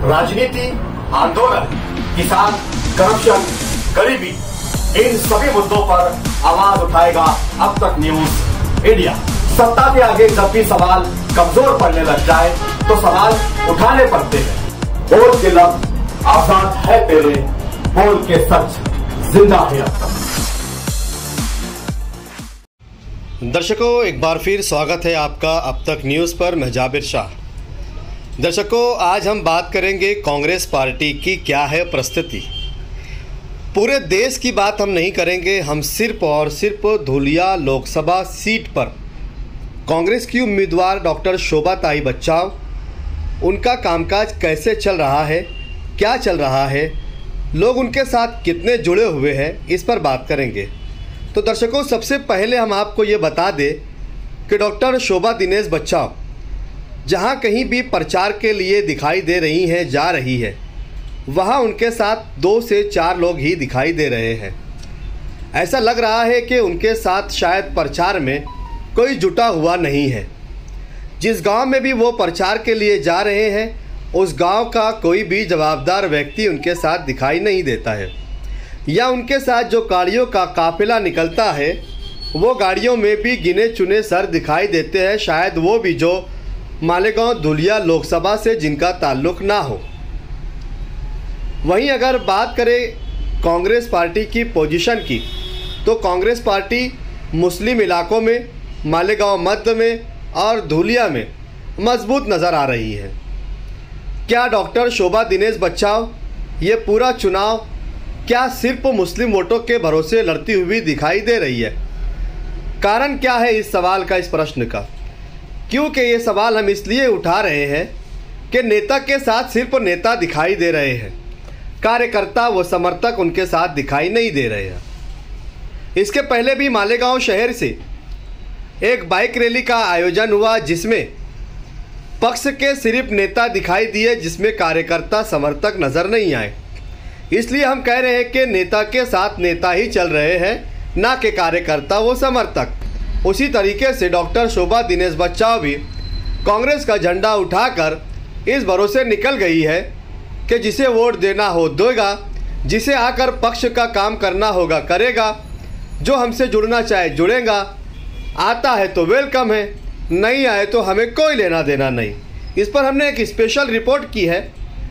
राजनीति, आंदोलन, किसान, करप्शन, गरीबी, इन सभी मुद्दों पर आवाज उठाएगा अब तक न्यूज इंडिया। सत्ता के आगे जब भी सवाल कमजोर पड़ने लग जाए तो सवाल उठाने पड़ते हैं। बोल के लफ्ज आजाद है तेरे, बोल के सच जिंदा है अब तक। दर्शकों, एक बार फिर स्वागत है आपका अब तक न्यूज़ पर। मैं जाबिर शाह। दर्शकों, आज हम बात करेंगे कांग्रेस पार्टी की क्या है परिस्थिति। पूरे देश की बात हम नहीं करेंगे, हम सिर्फ और सिर्फ धुलिया लोकसभा सीट पर कांग्रेस की उम्मीदवार डॉक्टर शोभाताई बच्चाव, उनका कामकाज कैसे चल रहा है, क्या चल रहा है, लोग उनके साथ कितने जुड़े हुए हैं, इस पर बात करेंगे। तो दर्शकों, सबसे पहले हम आपको ये बता दें कि डॉक्टर शोभा दिनेश बच्चाव जहाँ कहीं भी प्रचार के लिए दिखाई दे रही हैं, जा रही है, वहाँ उनके साथ 2 से 4 लोग ही दिखाई दे रहे हैं। ऐसा लग रहा है कि उनके साथ शायद प्रचार में कोई जुटा हुआ नहीं है। जिस गांव में भी वो प्रचार के लिए जा रहे हैं, उस गांव का कोई भी जवाबदार व्यक्ति उनके साथ दिखाई नहीं देता है, या उनके साथ जो गाड़ियों का काफिला निकलता है वो गाड़ियों में भी गिने चुने सर दिखाई देते हैं, शायद वो भी जो मालेगांव धुलिया लोकसभा से जिनका ताल्लुक़ ना हो। वहीं अगर बात करें कांग्रेस पार्टी की पोजीशन की, तो कांग्रेस पार्टी मुस्लिम इलाकों में, मालेगांव मध्य में और धुलिया में मजबूत नज़र आ रही है। क्या डॉक्टर शोभा दिनेश बच्चाव ये पूरा चुनाव क्या सिर्फ मुस्लिम वोटों के भरोसे लड़ती हुई दिखाई दे रही है? कारण क्या है इस सवाल का, इस प्रश्न का? क्योंकि ये सवाल हम इसलिए उठा रहे हैं कि नेता के साथ सिर्फ नेता दिखाई दे रहे हैं, कार्यकर्ता व समर्थक उनके साथ दिखाई नहीं दे रहे हैं। इसके पहले भी मालेगांव शहर से एक बाइक रैली का आयोजन हुआ, जिसमें पक्ष के सिर्फ नेता दिखाई दिए, जिसमें कार्यकर्ता समर्थक नज़र नहीं आए। इसलिए हम कह रहे हैं कि नेता के साथ नेता ही चल रहे हैं, ना कि कार्यकर्ता वो समर्थक। उसी तरीके से डॉक्टर शोभा दिनेश बच्चाव भी कांग्रेस का झंडा उठाकर इस भरोसे निकल गई है कि जिसे वोट देना हो देगा, जिसे आकर पक्ष का काम करना होगा करेगा, जो हमसे जुड़ना चाहे जुड़ेगा, आता है तो वेलकम है, नहीं आए तो हमें कोई लेना देना नहीं। इस पर हमने एक स्पेशल रिपोर्ट की है,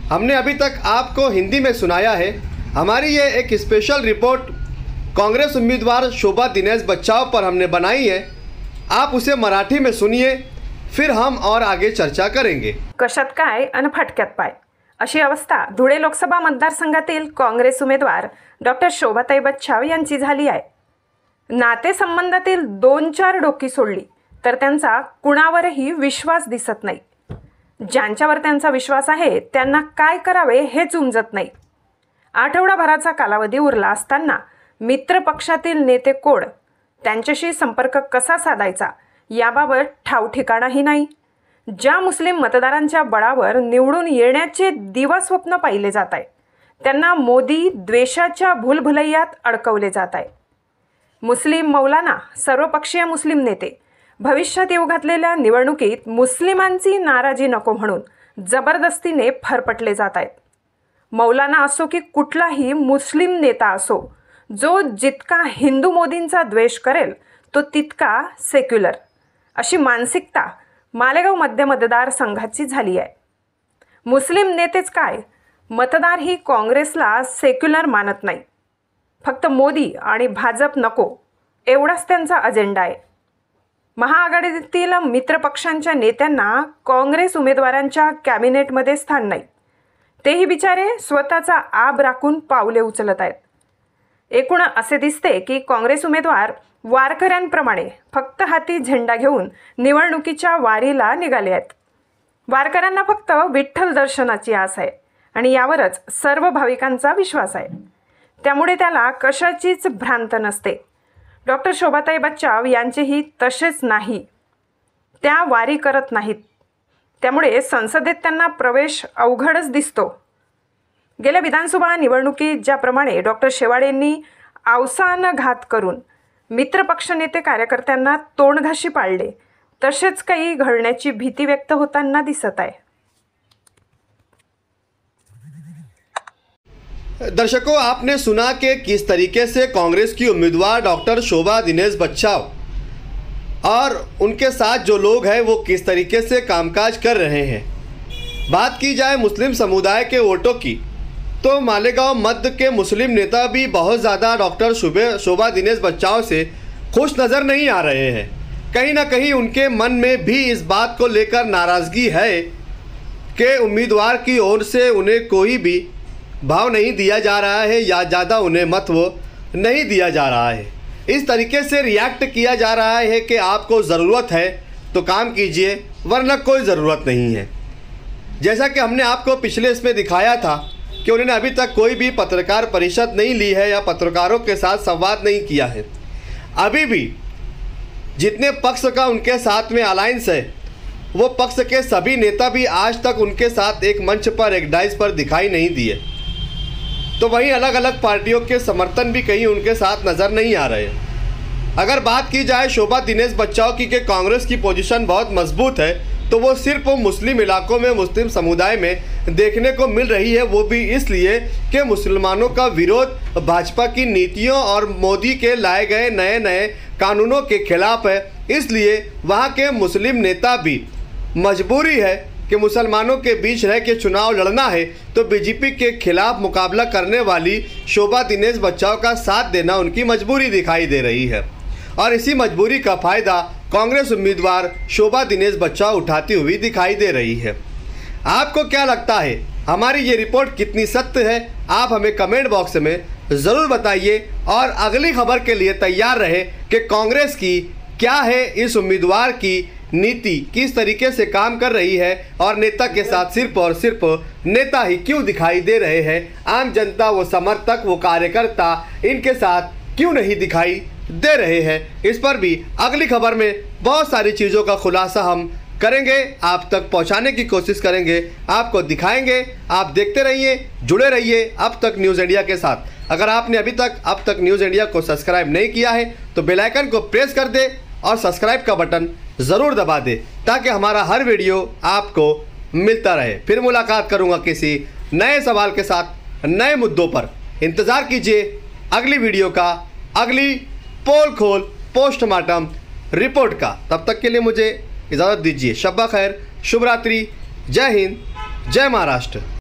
हमने अभी तक आपको हिंदी में सुनाया है। हमारी ये एक स्पेशल रिपोर्ट कांग्रेस उम्मीदवार शोभा दिनेश बच्चाव पर हमने बनाई है, आप उसे मराठी में सुनिए, फिर हम और आगे चर्चा करेंगे। कशात काय अन फटक्यात पाय अशी अवस्था धुळे लोकसभा मतदारसंघातील काँग्रेस उमेदवार डॉक्टर शोभाताई बच्चाव यांची झाली आहे। नातेसंबंधातील 2-4 डोकी सोडली तर त्यांचा कुणावरही विश्वास दिसत नाही। ज्यांच्यावर त्यांचा विश्वास आहे त्यांना काय करावे हेच उमजत नाही। आठवडाभराचा कालावधी उरला असताना मित्र पक्षातील नेते कोण, त्यांच्याशी संपर्क कसा साधायचा याबाबत ठावठिकाणाही नाही। ज्या मुस्लिम मतदारांच्या बळावर निवडून येण्याचे दिवास्वप्न पाहिले जात आहे, त्यांना मोदी द्वेषाच्या भूलभुलैयात अडकवले जात आहे। मुस्लिम मौलाना, सर्वपक्षीय मुस्लिम नेते भविष्यात येऊ घातलेल्या निवडणुकीत मुस्लिमांची नाराजी नको म्हणून जबरदस्तीने फरफटले जात आहेत। मौलाना असो की कुठलाही मुस्लिम नेता असो, जो जितका हिंदू मोदींचा द्वेष करेल तो तितका सेक्युलर, अशी मानसिकता मालेगाव मध्य मतदारसंघाची झाली आहे। मुस्लिम नेतेच काय, मतदार ही काँग्रेसला सेक्युलर मानत नाही, फक्त मोदी आणि भाजप नको एवढाच त्यांचा अजेंडा आहे। महाआघाडीतील मित्रपक्षांच्या नेत्यांना काँग्रेस उमेदवारांच्या कॅबिनेटमध्ये स्थान नाही, तेही बिचारे स्वतःचा आब राखून पावले उचलत आहेत। एकूण असे दिसते की काँग्रेस उमेदवार वारकऱ्यांप्रमाणे फक्त हाती झेंडा घेऊन निवडणुकीच्या वारीला निघाले आहेत। वारकऱ्यांना फक्त विठ्ठल दर्शनाची आस आहे आणि यावरच सर्व भाविकांचा विश्वास आहे, त्यामुळे त्याला कशाचीच भ्रांत नसते। डॉक्टर शोभाताई बच्चाव यांचेही तसेच नाही, त्या वारी करत नाहीत, त्यामुळे संसदेत त्यांना प्रवेश अवघडच दिसतो। गेल्या विधानसभा निवडणुकीत ज्याप्रमाणे डॉक्टर शेवाळेंनी अवसान घात करून मित्रपक्ष नेते कार्यकर्त्यांना तोंडघाशी पाळले, तसेच काही घडण्याची भीती व्यक्त होताना दिसत आहे। दर्शकों, आपने सुना कि किस तरीके से कांग्रेस की उम्मीदवार डॉक्टर शोभा दिनेश बच्छाव और उनके साथ जो लोग हैं वो किस तरीके से कामकाज कर रहे हैं। बात की जाए मुस्लिम समुदाय के वोटों की तो मालेगांव मध्य के मुस्लिम नेता भी बहुत ज़्यादा डॉक्टर शोभा दिनेश बच्छाव से खुश नज़र नहीं आ रहे हैं। कहीं ना कहीं उनके मन में भी इस बात को लेकर नाराज़गी है कि उम्मीदवार की ओर से उन्हें कोई भी भाव नहीं दिया जा रहा है या ज़्यादा उन्हें महत्व नहीं दिया जा रहा है। इस तरीके से रिएक्ट किया जा रहा है कि आपको ज़रूरत है तो काम कीजिए वरना कोई ज़रूरत नहीं है। जैसा कि हमने आपको पिछले इसमें दिखाया था कि उन्होंने अभी तक कोई भी पत्रकार परिषद नहीं ली है या पत्रकारों के साथ संवाद नहीं किया है। अभी भी जितने पक्ष का उनके साथ में अलायंस है वो पक्ष के सभी नेता भी आज तक उनके साथ एक मंच पर, एक डाइस पर दिखाई नहीं दिए। तो वहीं अलग अलग पार्टियों के समर्थन भी कहीं उनके साथ नज़र नहीं आ रहे। अगर बात की जाए शोभा दिनेश बच्छाव की कि कांग्रेस की पोजीशन बहुत मजबूत है तो वो सिर्फ मुस्लिम इलाकों में, मुस्लिम समुदाय में देखने को मिल रही है। वो भी इसलिए कि मुसलमानों का विरोध भाजपा की नीतियों और मोदी के लाए गए नए नए कानूनों के खिलाफ है। इसलिए वहाँ के मुस्लिम नेता भी मजबूरी है कि मुसलमानों के बीच रह के चुनाव लड़ना है तो बीजेपी के खिलाफ मुकाबला करने वाली शोभा दिनेश बच्छाव का साथ देना उनकी मजबूरी दिखाई दे रही है। और इसी मजबूरी का फ़ायदा कांग्रेस उम्मीदवार शोभा दिनेश बच्छाव उठाती हुई दिखाई दे रही है। आपको क्या लगता है, हमारी ये रिपोर्ट कितनी सत्य है? आप हमें कमेंट बॉक्स में ज़रूर बताइए और अगली खबर के लिए तैयार रहे कि कांग्रेस की क्या है इस उम्मीदवार की नीति, किस तरीके से काम कर रही है और नेता के साथ सिर्फ और सिर्फ नेता ही क्यों दिखाई दे रहे हैं। आम जनता, वो समर्थक, वो कार्यकर्ता इनके साथ क्यों नहीं दिखाई दे रहे हैं। इस पर भी अगली खबर में बहुत सारी चीज़ों का खुलासा हम करेंगे, आप तक पहुंचाने की कोशिश करेंगे, आपको दिखाएंगे। आप देखते रहिए, जुड़े रहिए अब तक न्यूज़ इंडिया के साथ। अगर आपने अभी तक अब तक न्यूज़ इंडिया को सब्सक्राइब नहीं किया है तो बेल आइकन को प्रेस कर दे और सब्सक्राइब का बटन ज़रूर दबा दे ताकि हमारा हर वीडियो आपको मिलता रहे। फिर मुलाकात करूंगा किसी नए सवाल के साथ, नए मुद्दों पर। इंतज़ार कीजिए अगली वीडियो का, अगली पोल खोल पोस्टमार्टम रिपोर्ट का। तब तक के लिए मुझे इजाज़त दीजिए। शब्बा खैर, शुभ रात्रि, जय हिंद, जय महाराष्ट्र।